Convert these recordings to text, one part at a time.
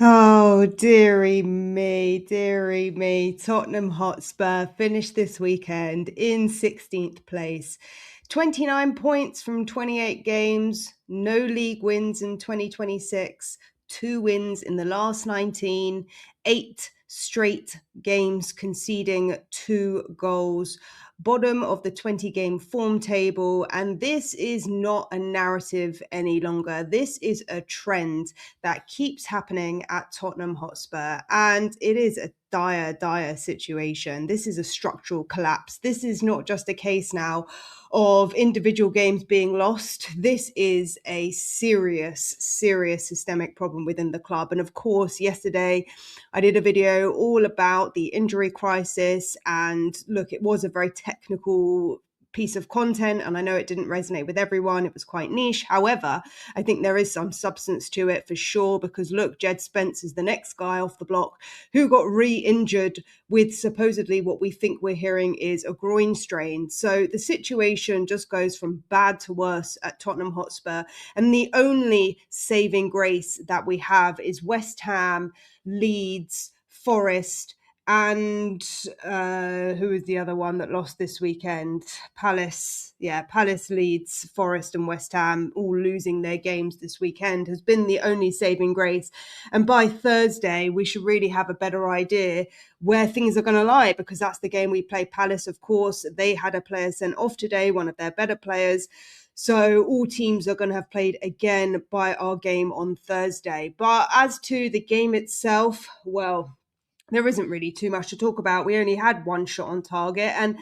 Oh, dearie me, dearie me. Tottenham Hotspur finished this weekend in 16th place. 29 points from 28 games, no league wins in 2026, two wins in the last 19, eight straight games conceding two goals. Bottom of the 20 game form table. And this is not a narrative any longer. This is a trend that keeps happening at Tottenham Hotspur. And it is a dire situation. This is a structural collapse. This is not just a case now of individual games being lost. This is a serious systemic problem within the club. And of course, yesterday I did a video all about the injury crisis. And look, it was a very technical piece of content, and I know it didn't resonate with everyone. It was quite niche. However, I think there is some substance to it for sure, because look, Jed Spence is the next guy off the block who got re-injured with supposedly what we think we're hearing is a groin strain. So the situation just goes from bad to worse at Tottenham Hotspur, and the only saving grace that we have is West Ham, Leeds, Forest, and who was the other one that lost this weekend? Palace. Yeah, Palace, Leeds, Forest and West Ham all losing their games this weekend has been the only saving grace. And by Thursday, we should really have a better idea where things are going to lie, because that's the game we play. Palace, of course, they had a player sent off today, one of their better players. So all teams are going to have played again by our game on Thursday. But as to the game itself, well, there isn't really too much to talk about. We only had one shot on target. And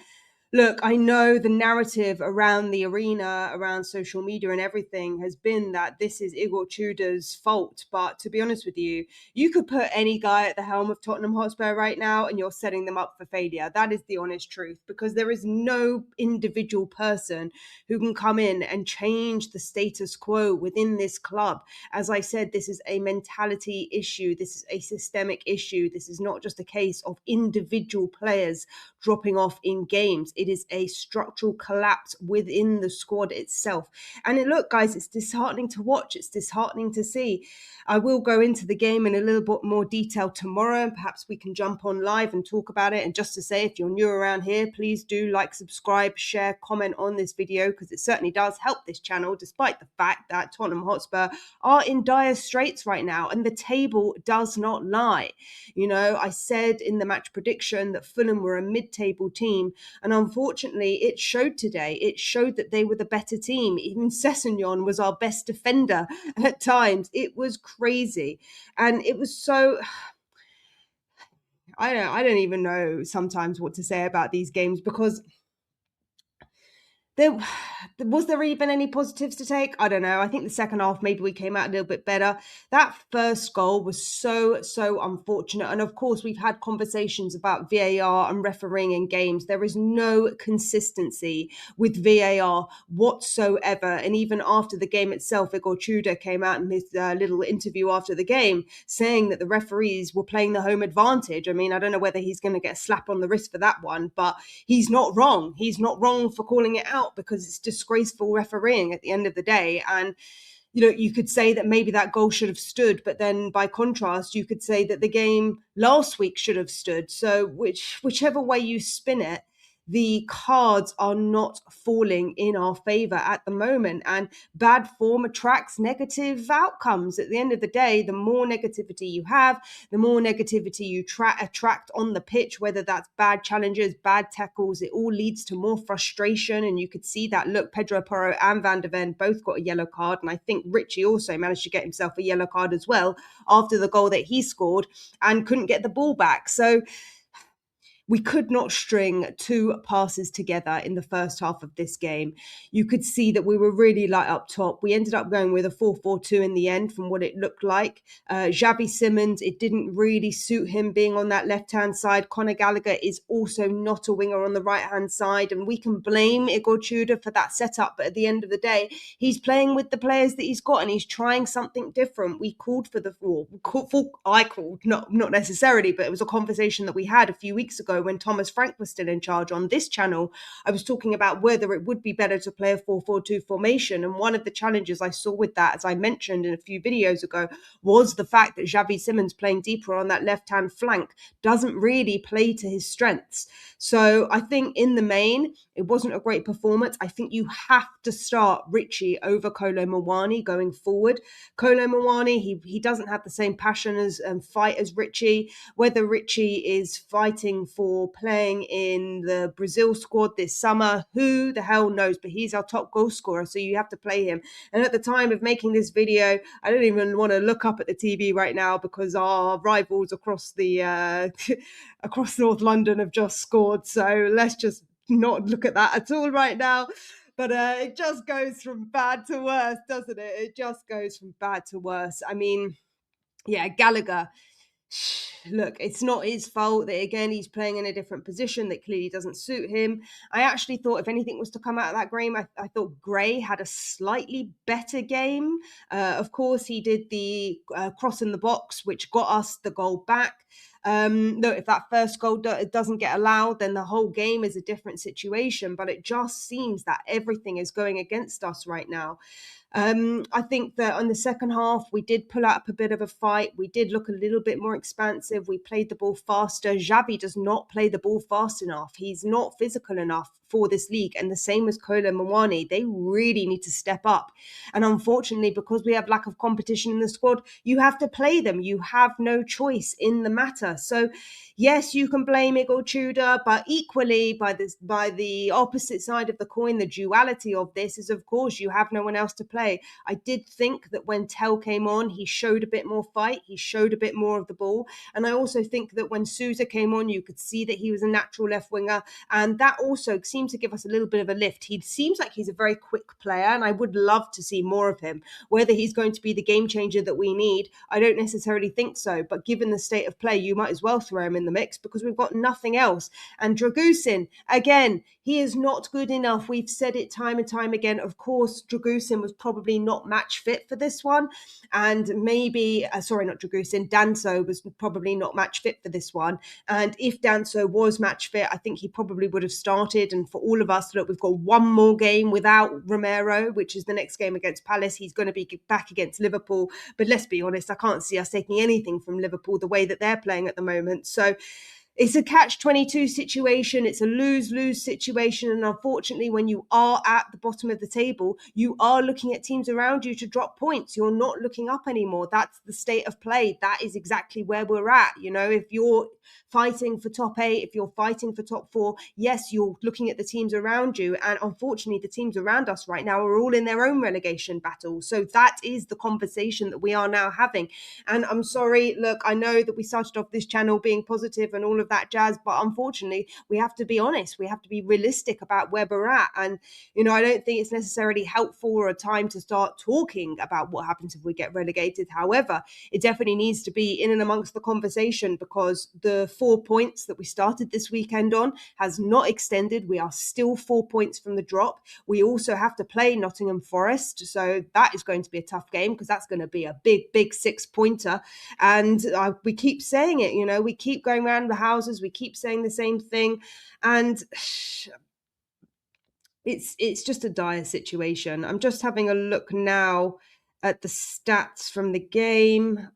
look, I know the narrative around the arena, around social media and everything has been that this is Igor Tudor's fault. But to be honest with you, you could put any guy at the helm of Tottenham Hotspur right now and you're setting them up for failure. That is the honest truth, because there is no individual person who can come in and change the status quo within this club. As I said, this is a mentality issue. This is a systemic issue. This is not just a case of individual players dropping off in games. It is a structural collapse within the squad itself. And look, guys, it's disheartening to watch. It's disheartening to see. I will go into the game in a little bit more detail tomorrow, and perhaps we can jump on live and talk about it. And just to say, if you're new around here, please do like, subscribe, share, comment on this video, because it certainly does help this channel, despite the fact that Tottenham Hotspur are in dire straits right now, and the table does not lie. You know, I said in the match prediction that Fulham were a mid-table team, and unfortunately it showed today. It showed that they were the better team. Even Sessegnon was our best defender at times. It was crazy, and it was so... I don't even know sometimes what to say about these games, because was there even any positives to take? I don't know. I think the second half, maybe we came out a little bit better. That first goal was so unfortunate. And of course, we've had conversations about VAR and refereeing in games. There is no consistency with VAR whatsoever. And even after the game itself, Igor Tudor came out in his little interview after the game saying that the referees were playing the home advantage. I mean, I don't know whether he's going to get a slap on the wrist for that one, but he's not wrong. He's not wrong for calling it out, because it's disgraceful refereeing at the end of the day. And you know, you could say that maybe that goal should have stood, but then by contrast, you could say that the game last week should have stood. So whichever way you spin it, the cards are not falling in our favor at the moment, and bad form attracts negative outcomes. At the end of the day, the more negativity you have, the more negativity you attract on the pitch, whether that's bad challenges, bad tackles. It all leads to more frustration, and you could see that. Look, Pedro Porro and Van der Ven both got a yellow card, and I think Richie also managed to get himself a yellow card as well after the goal that he scored and couldn't get the ball back. So we could not string two passes together in the first half of this game. You could see that we were really light up top. We ended up going with a 4-4-2 in the end from what it looked like. Xavi Simons, it didn't really suit him being on that left-hand side. Conor Gallagher is also not a winger on the right-hand side, and we can blame Igor Tudor for that setup. But at the end of the day, he's playing with the players that he's got, and he's trying something different. We called for I called, not necessarily, but it was a conversation that we had a few weeks ago ago when Thomas Frank was still in charge on this channel, I was talking about whether it would be better to play a 4-4-2 formation. And one of the challenges I saw with that, as I mentioned in a few videos ago, was the fact that Xavi Simons playing deeper on that left-hand flank doesn't really play to his strengths. So I think in the main, it wasn't a great performance. I think you have to start Richie over Kolo Muani going forward. Kolo Muani, he doesn't have the same passion as fight as Richie. Whether Richie is fighting for playing in the Brazil squad this summer, who the hell knows? But he's our top goal scorer, so you have to play him. And at the time of making this video, I don't even want to look up at the TV right now because our rivals across the across North London have just scored. So let's just not look at that at all right now. But it just goes from bad to worse, doesn't it? It just goes from bad to worse. I mean, yeah, Gallagher, look, it's not his fault that, again, he's playing in a different position that clearly doesn't suit him. I actually thought if anything was to come out of that game, I thought Gray had a slightly better game. Of course, he did the cross in the box, which got us the goal back. Look, if that first goal doesn't get allowed, then the whole game is a different situation. But it just seems that everything is going against us right now. I think that on the second half, we did pull up a bit of a fight. We did look a little bit more expansive. We played the ball faster. Xavi does not play the ball fast enough. He's not physical enough for this league. And the same as Kolo Muani, they really need to step up. And unfortunately, because we have lack of competition in the squad, you have to play them. You have no choice in the matter. So yes, you can blame Igor Tudor, but equally by the opposite side of the coin, the duality of this is, of course, you have no one else to play. I did think that when Tel came on, he showed a bit more fight. He showed a bit more of the ball. And I also think that when Sousa came on, you could see that he was a natural left winger. And that also seemed to give us a little bit of a lift. He seems like he's a very quick player, and I would love to see more of him. Whether he's going to be the game changer that we need, I don't necessarily think so. But given the state of play, you might as well throw him in the mix because we've got nothing else. And Dragusin, again, he is not good enough. We've said it time and time again. Of course, Dragusin was probably not match fit for this one. And maybe, not Dragusin, Danso was probably not match fit for this one. And if Danso was match fit, I think he probably would have started. And for all of us, look, we've got one more game without Romero, which is the next game against Palace. He's going to be back against Liverpool. But let's be honest, I can't see us taking anything from Liverpool the way that they're playing at the moment. So it's a catch-22 situation. It's a lose-lose situation. And unfortunately, when you are at the bottom of the table, you are looking at teams around you to drop points. You're not looking up anymore. That's the state of play. That is exactly where we're at. You know, if you're fighting for top 8, if you're fighting for top 4, yes, you're looking at the teams around you. And unfortunately, the teams around us right now are all in their own relegation battle. So that is the conversation that we are now having. And I'm sorry, look, I know that we started off this channel being positive and all of that jazz, but unfortunately we have to be honest, we have to be realistic about where we're at. And you know, I don't think it's necessarily helpful or a time to start talking about what happens if we get relegated. However, it definitely needs to be in and amongst the conversation, because the 4 points that we started this weekend on has not extended. We are still 4 points from the drop. We also have to play Nottingham Forest, so that is going to be a tough game because that's going to be a big 6-pointer. And we keep saying it, you know, we keep going around the houses, we keep saying the same thing, and it's just a dire situation. I'm just having a look now at the stats from the game.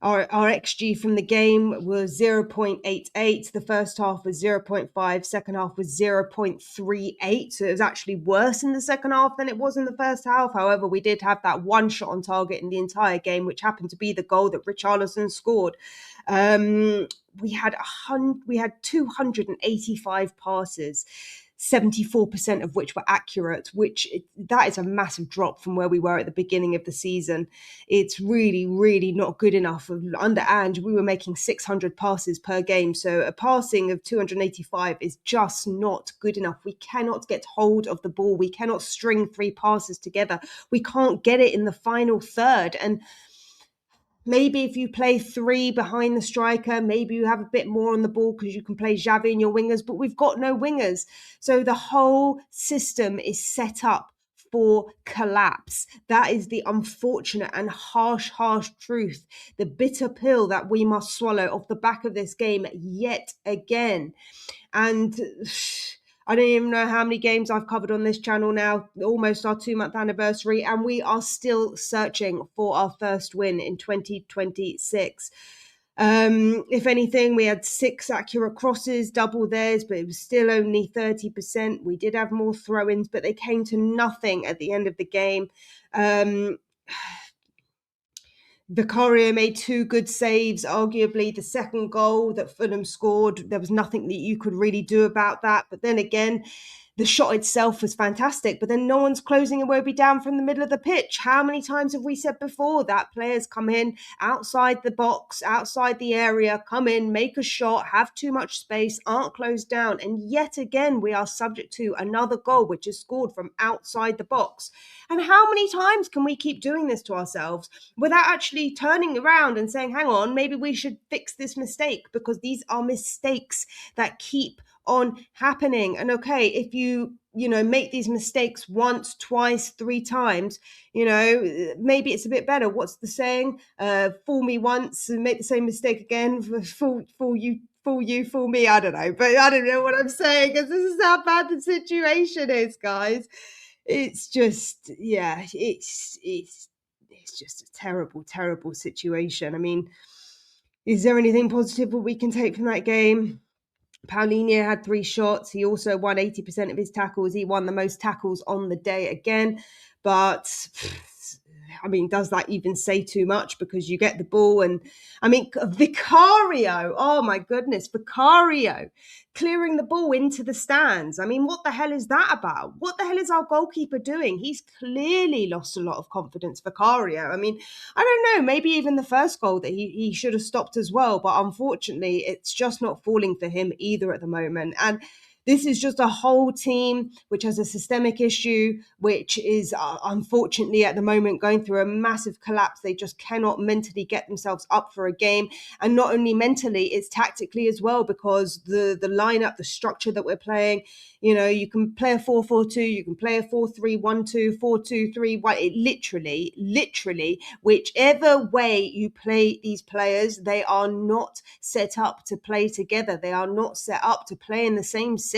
Our XG from the game was 0.88. The first half was 0.5. Second half was 0.38. So it was actually worse in the second half than it was in the first half. However, we did have that one shot on target in the entire game, which happened to be the goal that Richarlison scored. We had 285 passes, 74% of which were accurate, that is a massive drop from where we were at the beginning of the season. It's really, really not good enough. Under Ange, we were making 600 passes per game. So a passing of 285 is just not good enough. We cannot get hold of the ball. We cannot string 3 passes together. We can't get it in the final third. And maybe if you play 3 behind the striker, maybe you have a bit more on the ball because you can play Xavi in your wingers, but we've got no wingers. So the whole system is set up for collapse. That is the unfortunate and harsh truth, the bitter pill that we must swallow off the back of this game yet again. And I don't even know how many games I've covered on this channel now, almost our 2-month anniversary, and we are still searching for our first win in 2026. If anything, we had 6 accurate crosses, double theirs, but it was still only 30%. We did have more throw-ins, but they came to nothing at the end of the game. Vicario made 2 good saves. Arguably, the second goal that Fulham scored, there was nothing that you could really do about that. But then again, the shot itself was fantastic, but then no one's closing Iwobi down from the middle of the pitch. How many times have we said before that players come in outside the box, outside the area, come in, make a shot, have too much space, aren't closed down, and yet again we are subject to another goal which is scored from outside the box. And how many times can we keep doing this to ourselves without actually turning around and saying, hang on, maybe we should fix this mistake, because these are mistakes that keep on happening. And okay, if you make these mistakes once, twice, 3 times, maybe it's a bit better. What's the saying? Fool me once and make the same mistake again. Fool me. I don't know, but I don't know what I'm saying, because this is how bad the situation is, guys. It's just, it's just a terrible situation. I mean, is there anything positive that we can take from that game? Paulinho had 3 shots. He also won 80% of his tackles. He won the most tackles on the day again. But, I mean, does that even say too much? Because you get the ball and, I mean, Vicario, oh my goodness, Vicario clearing the ball into the stands. I mean, what the hell is that about? What the hell is our goalkeeper doing? He's clearly lost a lot of confidence, Vicario. I mean, I don't know, maybe even the first goal that he should have stopped as well. But unfortunately, it's just not falling for him either at the moment. And this is just a whole team which has a systemic issue, which is unfortunately at the moment going through a massive collapse. They just cannot mentally get themselves up for a game. And not only mentally, it's tactically as well, because the lineup, the structure that we're playing, you can play a 4-4-2, you can play a 4-3-1-2, 4-2-3-1. It literally, whichever way you play these players, they are not set up to play together. They are not set up to play in the same system.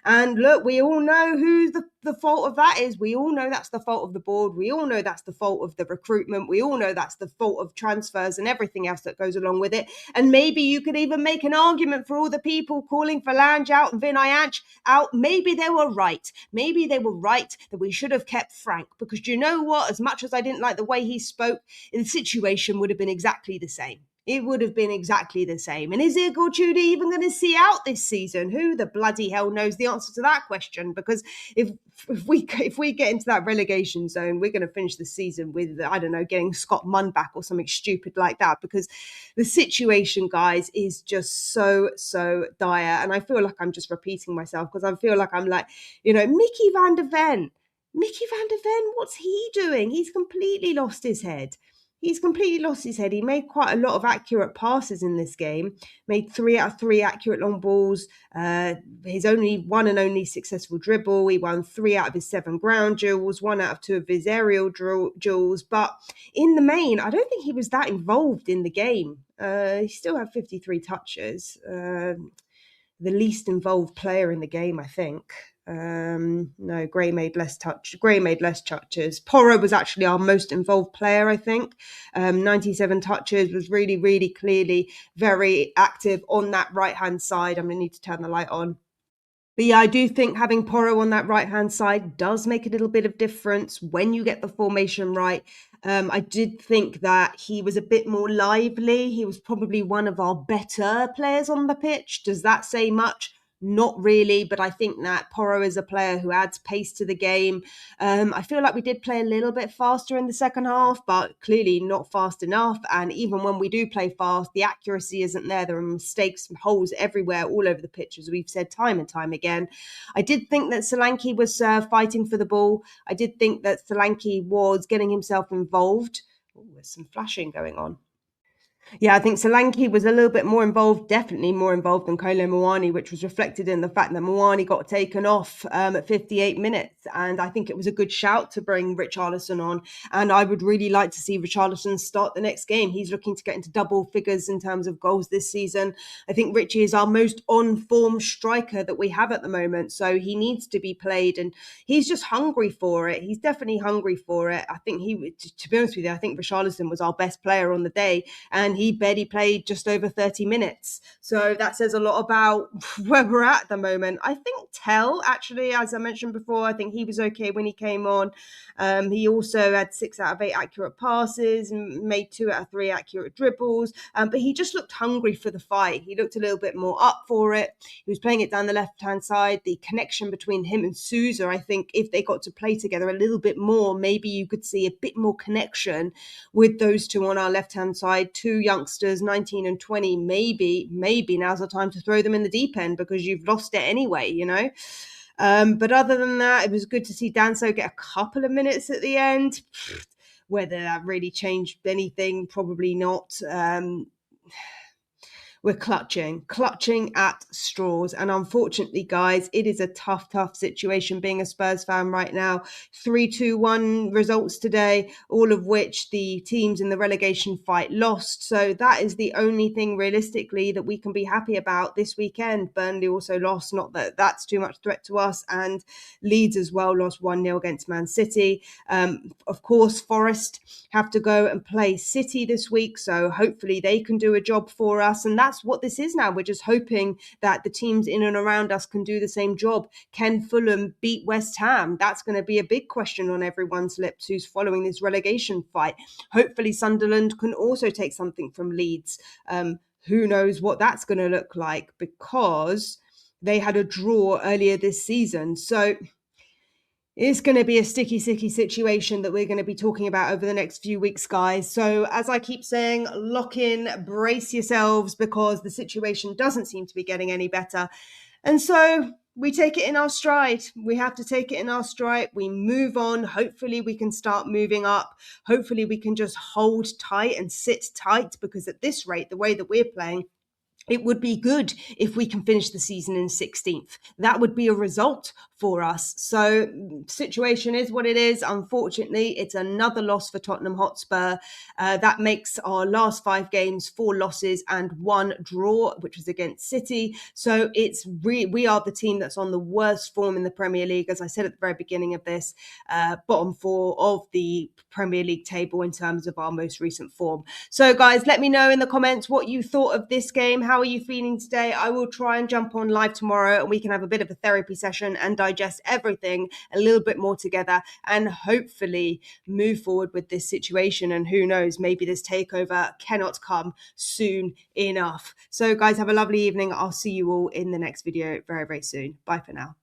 And look, we all know who the fault of that is. We all know that's the fault of the board. We all know that's the fault of the recruitment. We all know that's the fault of transfers and everything else that goes along with it. And maybe you could even make an argument for all the people calling for Lange out and Vinayach out. Maybe they were right. Maybe they were right that we should have kept Frank, because you know what? As much as I didn't like the way he spoke, the situation would have been exactly the same. It would have been exactly the same. And is Igor Tudor even going to see out this season? Who the bloody hell knows the answer to that question? Because if we get into that relegation zone, we're going to finish the season with, I don't know, getting Scott Munn back or something stupid like that. Because the situation, guys, is just so dire. And I feel like I'm just repeating myself, because I feel like I'm like, Mickey van der Ven. Mickey van der Ven, what's he doing? He's completely lost his head. He made quite a lot of accurate passes in this game, made 3 out of 3 accurate long balls. His only one and only successful dribble. He won 3 out of his 7 ground duels, 1 out of 2 of his aerial duels. But in the main, I don't think he was that involved in the game. He still had 53 touches. The least involved player in the game, I think. No, Gray made less touches. Porro was actually our most involved player, I think. 97 touches, was really clearly very active on that right hand side. I'm gonna need to turn the light on. But yeah, I do think having Porro on that right-hand side does make a little bit of difference when you get the formation right. I did think that he was a bit more lively. He was probably one of our better players on the pitch. Does that say much? Not really, but I think that Porro is a player who adds pace to the game. I feel like we did play a little bit faster in the second half, but clearly not fast enough. And even when we do play fast, the accuracy isn't there. There are mistakes and holes everywhere, all over the pitch, as we've said time and time again. I did think that Solanke was fighting for the ball. I did think that Solanke was getting himself involved. Oh, there's some flashing going on. Yeah, I think Solanke was a little bit more involved, definitely more involved than Kolo Muani, which was reflected in the fact that Muani got taken off at 58 minutes. And I think it was a good shout to bring Richarlison on. And I would really like to see Richarlison start the next game. He's looking to get into double figures in terms of goals this season. I think Richie is our most on-form striker that we have at the moment. So he needs to be played, and he's just hungry for it. He's definitely hungry for it. I think to be honest with you, I think Richarlison was our best player on the day, and he barely played just over 30 minutes. So that says a lot about where we're at the moment. I think Tell, actually, as I mentioned before, I think he was okay when he came on. He also had 6 out of 8 accurate passes and made 2 out of 3 accurate dribbles. But he just looked hungry for the fight. He looked a little bit more up for it. He was playing it down the left-hand side. The connection between him and Sousa, I think if they got to play together a little bit more, maybe you could see a bit more connection with those two on our left-hand side. 2 youngsters, 19 and 20, maybe now's the time to throw them in the deep end because you've lost it anyway, you know? But other than that, it was good to see Danso get a couple of minutes at the end. Whether that really changed anything, probably not. We're clutching at straws. And unfortunately, guys, it is a tough situation being a Spurs fan right now. 3-2-1 results today, all of which the teams in the relegation fight lost. So that is the only thing realistically that we can be happy about this weekend. Burnley also lost, not that that's too much threat to us. And Leeds as well lost 1-0 against Man City. Of course, Forest have to go and play City this week. So hopefully they can do a job for us. And that's what this is now. We're just hoping that the teams in and around us can do the same job. Can Fulham beat West Ham? That's going to be a big question on everyone's lips who's following this relegation fight. Hopefully Sunderland can also take something from Leeds. Who knows what that's going to look like, because they had a draw earlier this season. So it's going to be a sticky situation that we're going to be talking about over the next few weeks, guys. So as I keep saying, lock in, brace yourselves, because the situation doesn't seem to be getting any better. And so we take it in our stride. We have to take it in our stride. We move on. Hopefully we can start moving up. Hopefully we can just hold tight and sit tight, because at this rate, the way that we're playing, it would be good if we can finish the season in 16th. That would be a result for us. So situation is what it is. Unfortunately, it's another loss for Tottenham Hotspur. That makes our last 5 games 4 losses and 1 draw, which was against City. So we are the team that's on the worst form in the Premier League. As I said at the very beginning of this, bottom 4 of the Premier League table in terms of our most recent form. So guys, let me know in the comments what you thought of this game. How are you feeling today? I will try and jump on live tomorrow and we can have a bit of a therapy session and digest everything a little bit more together and hopefully move forward with this situation. And who knows, maybe this takeover cannot come soon enough. So guys, have a lovely evening. I'll see you all in the next video very soon. Bye for now.